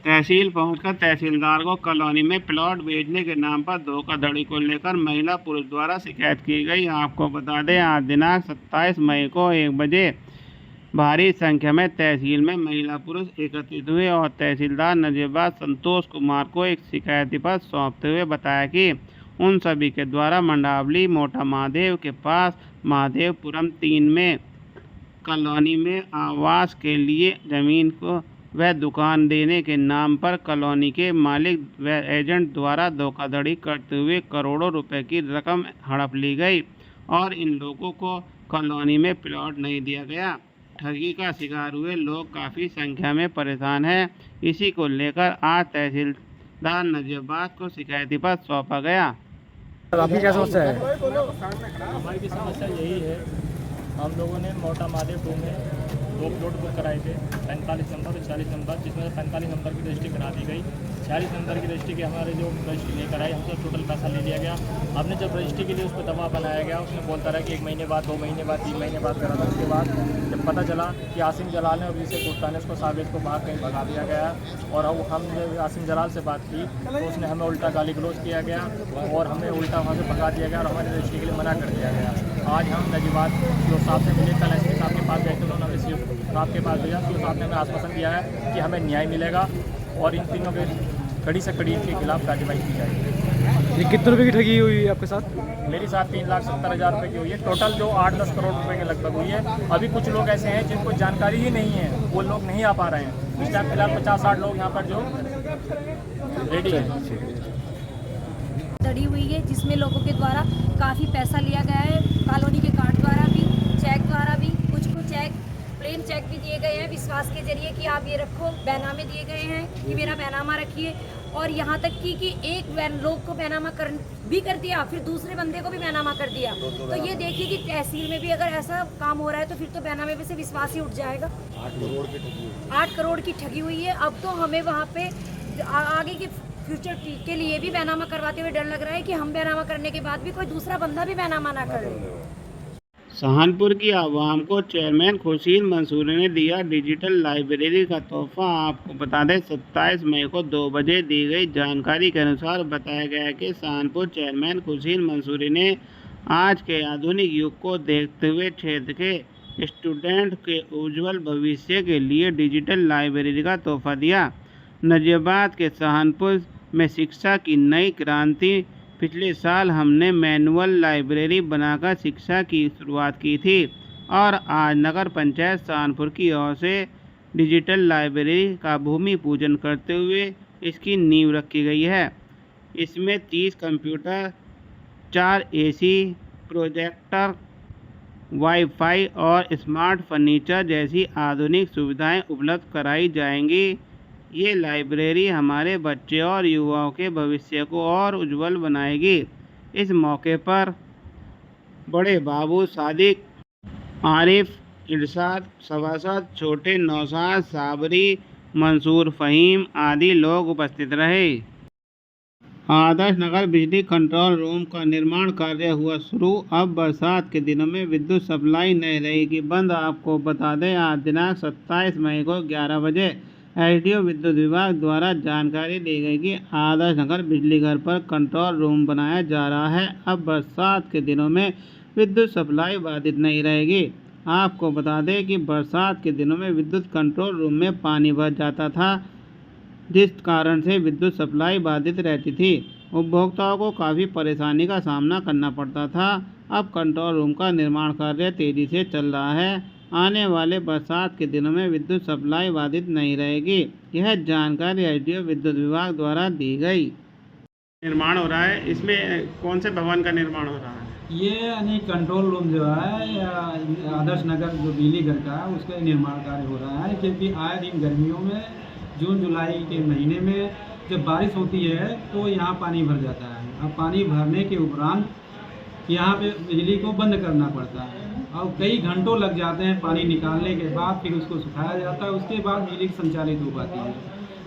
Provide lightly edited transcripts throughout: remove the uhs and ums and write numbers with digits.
तहसील पहुंचकर तहसीलदार को कॉलोनी में प्लॉट बेचने के नाम पर धोखाधड़ी को लेकर महिला पुरुष द्वारा शिकायत की गई। आपको बता दें, आज दिनांक 27 मई को 1 बजे भारी संख्या में तहसील में महिला पुरुष एकत्रित हुए और तहसीलदार नजीबाद संतोष कुमार को एक शिकायती पत्र सौंपते हुए बताया कि उन सभी के द्वारा मंडावली मोटा महादेव के पास महादेवपुरम 3 में कॉलोनी में आवास के लिए ज़मीन को वह दुकान देने के नाम पर कॉलोनी के मालिक व एजेंट द्वारा धोखाधड़ी करते हुए करोड़ों रुपए की रकम हड़प ली गई और इन लोगों को कॉलोनी में प्लॉट नहीं दिया गया। ठगी का शिकार हुए लोग काफ़ी संख्या में परेशान हैं। इसी को लेकर आज तहसीलदार नजीबाद को शिकायती पत्र सौंपा गया। आपकी क्या समस्या है? हमारी भी समस्या यही है। हम लोगों ने मोटा महादेवपुर में 2 प्लॉट बुक कराए थे, 45 नंबर और 40 नंबर, जिसमें 45 नंबर की रजिस्ट्री करा दी गई। 40 नंबर की रजिस्ट्री के हमारे जो रजिस्ट्री लेकर आए, हमसे टोटल पैसा ले लिया गया। हमने जब रजिस्ट्री के लिए उस पर दबाव बनाया गया, उसने बोलता रहा कि 1 महीने बाद, 2 महीने बाद, 3 महीने बाद करा था। उसके बाद जब पता चला कि आसिम जलाल ने और जिसे कुर्ता ने उसको साबित को बाहर कहीं भगा दिया गया और हमने आसिम जलाल से बात की तो उसने हमें उल्टा गाली गलौज किया गया और हमें उल्टा वहाँ से भगा दिया गया और हमारे रजिस्ट्री के लिए मना कर दिया गया। आज हम नजीबाद जो साहब से मिले, कल एसपी साहब के पास गए थे, उन्होंने हमें साहब के पास भेजा। तो साहब ने हमें आश्वासन दिया है कि हमें न्याय मिलेगा और इन तीनों के कड़ी से कड़ी के खिलाफ कार्रवाई की जाएगी। ये कितने रुपए की ठगी हुई है आपके साथ? मेरे साथ 3,70,000 रुपये की हुई है। टोटल जो 8-10 करोड़ रुपए के लगभग हुई है। अभी कुछ लोग ऐसे हैं जिनको जानकारी ही नहीं है, वो लोग नहीं आ पा रहे हैं। इस टाइम फिलहाल 50-60 लोग यहाँ पर जो रेडी हैं। धड़ी हुई है जिसमें लोगों के द्वारा काफ़ी पैसा लिया गया है। कॉलोनी के कार्ड द्वारा भी, चेक द्वारा भी, कुछ चेक प्लेन चेक भी दिए गए हैं विश्वास के जरिए कि आप ये रखो, बैनामे दिए गए हैं कि मेरा बैनामा रखिए। और यहाँ तक कि एक लोग को बैनामा भी कर दिया, फिर दूसरे बंदे को भी बैनामा कर दिया। तो ये देखिए कि तहसील में भी अगर ऐसा काम हो रहा है तो फिर तो बैनामे पे से विश्वास ही उठ जाएगा। 8 करोड़ की ठगी हुई है। अब तो हमें वहाँ पे आगे के फ्यूचर के लिए भी बैनामा करवाते हुए डर लग रहा है कि हम बैनामा करने के बाद भी कोई दूसरा बंदा भी बैनामा ना कर ले। सहारनपुर की आवाम को चेयरमैन खुर्शीद मंसूरी ने दिया डिजिटल लाइब्रेरी का तोहफा। आपको बता दें, 27 मई को 2 बजे दी गई जानकारी के अनुसार बताया गया कि सहारनपुर चेयरमैन खुर्शीद मंसूरी ने आज के आधुनिक युग को देखते हुए क्षेत्र के स्टूडेंट के उज्जवल भविष्य के लिए डिजिटल लाइब्रेरी का तोहफा दिया। नजीबाद के सहारनपुर में शिक्षा की नई क्रांति। पिछले साल हमने मैनुअल लाइब्रेरी बनाकर शिक्षा की शुरुआत की थी और आज नगर पंचायत सहारनपुर की ओर से डिजिटल लाइब्रेरी का भूमि पूजन करते हुए इसकी नींव रखी गई है। इसमें 30 कंप्यूटर, 4 AC, प्रोजेक्टर, वाईफाई और स्मार्ट फर्नीचर जैसी आधुनिक सुविधाएं उपलब्ध कराई जाएंगी। ये लाइब्रेरी हमारे बच्चे और युवाओं के भविष्य को और उज्जवल बनाएगी। इस मौके पर बड़े बाबू सादिक, आरिफ, इरशाद, सवासद, छोटे नौशाद, साबरी, मंसूर, फ़हीम आदि लोग उपस्थित रहे। आदर्श नगर बिजली कंट्रोल रूम का निर्माण कार्य हुआ शुरू। अब बरसात के दिनों में विद्युत सप्लाई नहीं रहेगी बंद। आपको बता दें, आज दिनांक 27 मई को 11 बजे एसडीओ विद्युत विभाग द्वारा जानकारी दी गई कि आदर्श नगर बिजली घर पर कंट्रोल रूम बनाया जा रहा है। अब बरसात के दिनों में विद्युत सप्लाई बाधित नहीं रहेगी। आपको बता दें कि बरसात के दिनों में विद्युत कंट्रोल रूम में पानी भर जाता था, जिस कारण से विद्युत सप्लाई बाधित रहती थी। उपभोक्ताओं को काफ़ी परेशानी का सामना करना पड़ता था। अब कंट्रोल रूम का निर्माण कार्य तेज़ी से चल रहा है। आने वाले बरसात के दिनों में विद्युत सप्लाई बाधित नहीं रहेगी। यह जानकारी एसडीओ विद्युत विभाग द्वारा दी गई। निर्माण हो रहा है, इसमें कौन से भवन का निर्माण हो रहा है? ये यानी कंट्रोल रूम जो है आदर्श नगर जो बिजली घर का है उसका निर्माण कार्य हो रहा है। क्योंकि आए दिन गर्मियों में जून जुलाई के महीने में जब बारिश होती है तो यहाँ पानी भर जाता है। अब पानी भरने के उपरांत यहाँ पे बिजली को बंद करना पड़ता है और कई घंटों लग जाते हैं पानी निकालने के बाद, फिर उसको सुखाया जाता है, उसके बाद बिजली संचालित हो पाती है।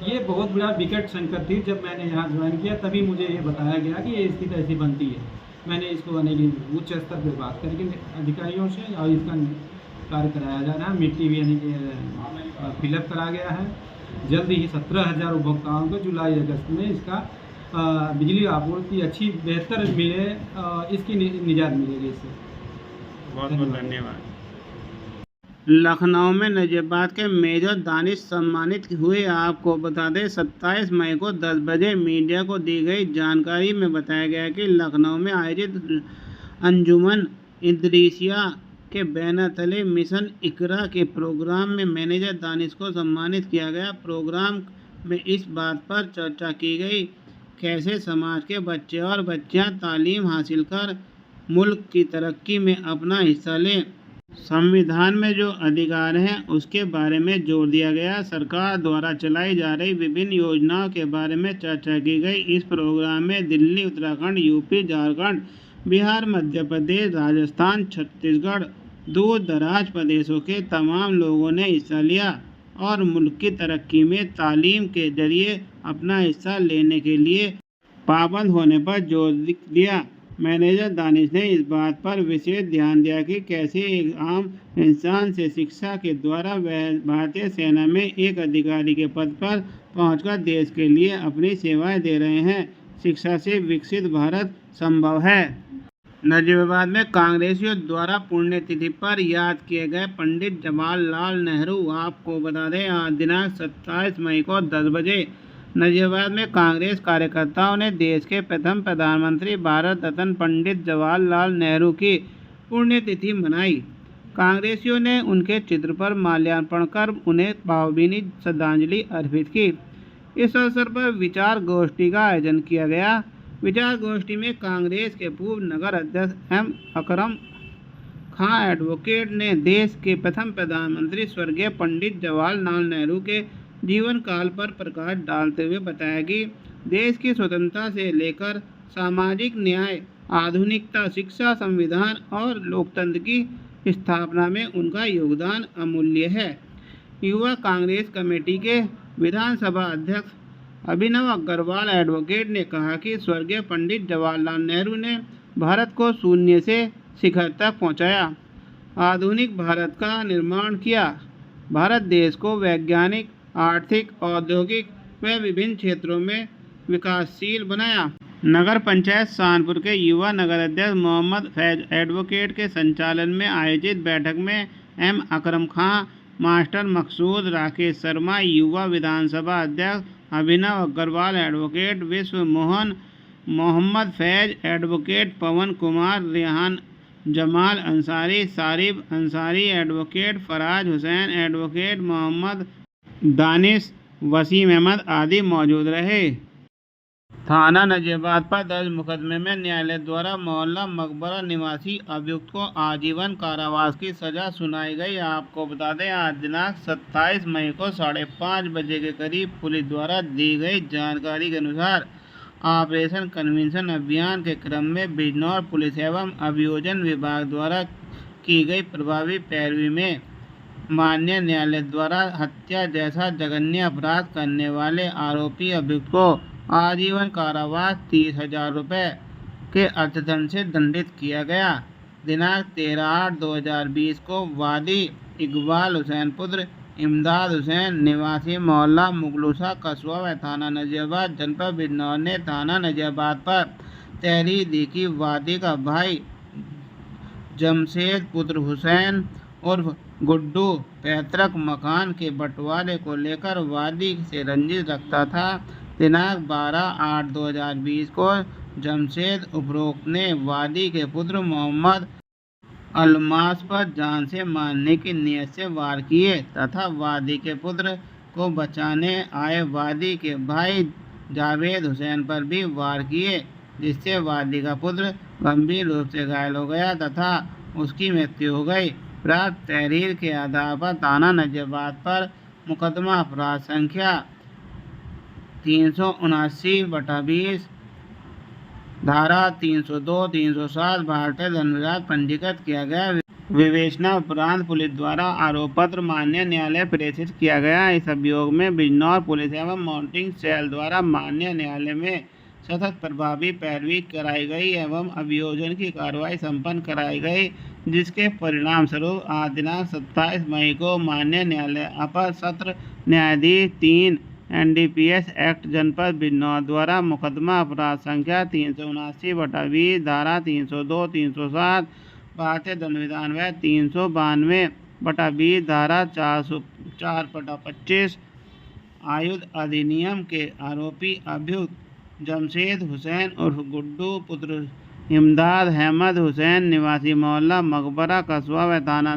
ये बहुत बड़ा विकट संकट थी। जब मैंने यहाँ ज्वाइन किया तभी मुझे ये बताया गया कि ये स्थिति ऐसी बनती है। मैंने इसको उच्च स्तर पर बात करके अधिकारियों से और इसका कार्य कराया जा रहा है। मिट्टी भी यानी कि फिलअप करा गया है जल्द ही 17,000 उपभोक्ताओं को जुलाई अगस्त में इसका बिजली आपूर्ति अच्छी बेहतर मिले, इसकी निजात मिलेगी इससे। बहुत बहुत धन्यवाद। लखनऊ में नजीबाद के मेजर दानिश सम्मानित हुए। आपको बता दें 27 मई को 10 बजे मीडिया को दी गई जानकारी में बताया गया कि लखनऊ में आयोजित अंजुमन इदरीसिया के बैनर तले मिशन इकरा के प्रोग्राम में मैनेजर दानिश को सम्मानित किया गया। प्रोग्राम में इस बात पर चर्चा की गई कैसे समाज के बच्चे और बच्चियां तालीम हासिल कर मुल्क की तरक्की में अपना हिस्सा लें। संविधान में जो अधिकार हैं उसके बारे में जोर दिया गया। सरकार द्वारा चलाई जा रही विभिन्न योजनाओं के बारे में चर्चा की गई। इस प्रोग्राम में दिल्ली, उत्तराखंड, यूपी, झारखंड, बिहार, मध्य प्रदेश, राजस्थान, छत्तीसगढ़, दूर दराज प्रदेशों के तमाम लोगों ने हिस्सा लिया और मुल्क की तरक्की में तालीम के जरिए अपना हिस्सा लेने के लिए पाबंद होने पर जोर दिया। मैनेजर दानिश ने इस बात पर विशेष ध्यान दिया कि कैसे एक आम इंसान से शिक्षा के द्वारा वह भारतीय सेना में एक अधिकारी के पद पर पहुंचकर देश के लिए अपनी सेवाएं दे रहे हैं। शिक्षा से विकसित भारत संभव है। नजीबाबाद में कांग्रेसियों द्वारा पुण्यतिथि पर याद किए गए पंडित जवाहरलाल नेहरू। आपको बता दें आज दिनांक 27 मई को 10 बजे नजीबाबाद में कांग्रेस कार्यकर्ताओं ने देश के प्रथम प्रधानमंत्री भारत रत्न पंडित जवाहरलाल नेहरू की पुण्यतिथि मनाई। कांग्रेसियों ने उनके चित्र पर माल्यार्पण कर उन्हें भावभीनी श्रद्धांजलि अर्पित की। इस अवसर पर विचार गोष्ठी का आयोजन किया गया। विचार गोष्ठी में कांग्रेस के पूर्व नगर अध्यक्ष एम अकरम खां एडवोकेट ने देश के प्रथम प्रधानमंत्री स्वर्गीय पंडित जवाहरलाल नेहरू के जीवन काल पर प्रकाश डालते हुए बताया कि देश की स्वतंत्रता से लेकर सामाजिक न्याय, आधुनिकता, शिक्षा, संविधान और लोकतंत्र की स्थापना में उनका योगदान अमूल्य है। युवा कांग्रेस कमेटी के विधानसभा अध्यक्ष अभिनव अग्रवाल एडवोकेट ने कहा कि स्वर्गीय पंडित जवाहरलाल नेहरू ने भारत को शून्य से शिखर तक पहुंचाया, आधुनिक भारत का निर्माण किया, भारत देश को वैज्ञानिक, आर्थिक, औद्योगिक व विभिन्न क्षेत्रों में विकासशील बनाया। नगर पंचायत सहारनपुर के युवा नगर अध्यक्ष मोहम्मद फैज एडवोकेट के संचालन में आयोजित बैठक में एम अकरम खां, मास्टर मकसूद, राकेश शर्मा, युवा विधानसभा अध्यक्ष अभिनव अग्रवाल एडवोकेट, विश्व मोहन, मोहम्मद फैज एडवोकेट, पवन कुमार, रेहान जमाल अंसारी, सारिब अंसारी एडवोकेट, फराज हुसैन एडवोकेट, मोहम्मद दानिश, वसीम अहमद आदि मौजूद रहे। थाना नजीबाबाद पर दर्ज मुकदमे में न्यायालय द्वारा मोहल्ला मकबरा निवासी अभियुक्त को आजीवन कारावास की सजा सुनाई गई। आपको बता दें आज दिनांक 27 मई को 5:30 बजे के करीब पुलिस द्वारा दी गई जानकारी के अनुसार ऑपरेशन कन्विंसन अभियान के क्रम में बिजनौर पुलिस एवं अभियोजन विभाग द्वारा की गई प्रभावी पैरवी में माननीय न्यायालय द्वारा हत्या जैसा जघन्य अपराध करने वाले आरोपी अभियुक्त को आजीवन कारावास 30,000 रुपये के अर्थदंड से दंडित किया गया। दिनांक 13/8/2020 को वादी इकबाल हुसैन पुत्र इमदाद हुसैन निवासी मोहल्ला मुगलूसा कस्बा व थाना नजीबाबाद जनपद बिजनौर ने थाना नजीबाबाद पर तहरीर दी कि वादी का भाई जमशेद पुत्र हुसैन उर्फ गुड्डू पैतृक मकान के बंटवारे को लेकर वादी से रंजिश रखता था। दिनांक 12/8/2020 को जमशेद उपरोक्त ने वादी के पुत्र मोहम्मद अलमास पर जान से मारने की नीयत से वार किए तथा वादी के पुत्र को बचाने आए वादी के भाई जावेद हुसैन पर भी वार किए, जिससे वादी का पुत्र गंभीर रूप से घायल हो गया तथा उसकी मृत्यु हो गई। प्राप्त तहरीर के आधार पर थाना नजीबाबाद पर मुकदमा अपराध संख्या 379/20 धारा 302, 307 भारतीय दंड पंजीकृत किया गया। विवेचना उपरांत पुलिस द्वारा आरोप पत्र माननीय न्यायालय प्रेषित किया गया। इस अभियोग में बिजनौर पुलिस एवं मॉनिटरिंग सेल द्वारा माननीय न्यायालय में सतत प्रभावी पैरवी कराई गई एवं अभियोजन की कार्रवाई संपन्न कराई गई, जिसके परिणाम स्वरूप आज दिनांक 27 मई को माननीय न्यायालय अपर सत्र न्यायाधीश 3 NDPS एक्ट जनपद बिजनौर द्वारा मुकदमा अपराध संख्या 379/20 धारा 302, 307 भारतीय दंड विधान व 392/20 धारा 404/25 आयुध अधिनियम के आरोपी अभियुक्त जमशेद हुसैन उर्फ गुड्डू पुत्र इमदाद अहमद हुसैन निवासी मोहल्ला मकबरा कस्बा व थाना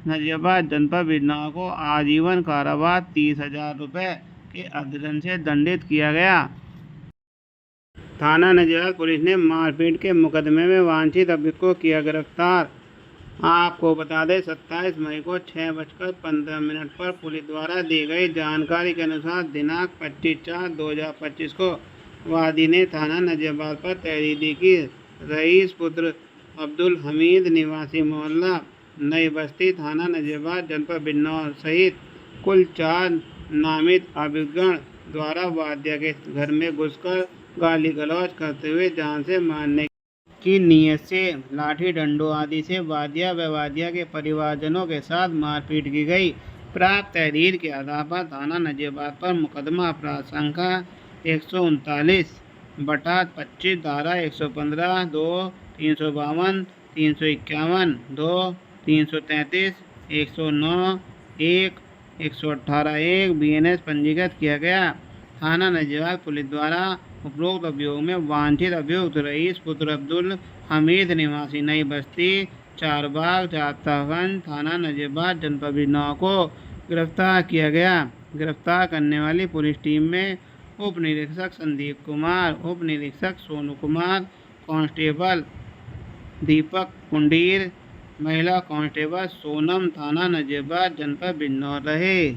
नजीबाबाद जनपद बिजनौर को आजीवन कारावास 30,000 रुपये के अर्थदंड से दंडित किया गया। थाना नजीबाबाद पुलिस ने मारपीट के मुकदमे में वांछित अभियुक्त को किया गिरफ्तार। आपको बता दें 27 मई को 6:15 पर पुलिस द्वारा दी गई जानकारी के अनुसार दिनांक 25/4/2025 को वादी ने थाना नजीबाबाद पर तहरीर दी कि रईस पुत्र अब्दुल हमीद निवासी मोहल्ला नई बस्ती थाना नजीबाबाद जनपद बिजनौर सहित कुल 4 नामित अभियुक्तगण द्वारा वादिया के घर में घुसकर गाली गलौज करते हुए जान से मारने की नीयत से लाठी डंडों आदि से वादिया व वादिया के परिवारजनों के साथ मारपीट की गई। प्राप्त तहरीर के आधार पर थाना नजीबाबाद पर मुकदमा अपराध संख्या 139/25 धारा 115, 2, 352, 351, 2, 333, 109, 1, 118(1) BNS पंजीकृत किया गया। थाना नजीबाबाद पुलिस द्वारा उपरोक्त अभियोग में वांछित अभियुक्त रईस पुत्र अब्दुल हमीद निवासी नई बस्ती 4 बाग जाप्तागंज थाना नजीबाबाद जनपद बिजनौर को गिरफ्तार किया गया। गिरफ्तार करने वाली पुलिस टीम में उप निरीक्षक संदीप कुमार, उप निरीक्षक सोनू कुमार, कांस्टेबल दीपक कुंडीर, महिला कांस्टेबल सोनम थाना नजीबाबाद जनपद बिजनौर रहे।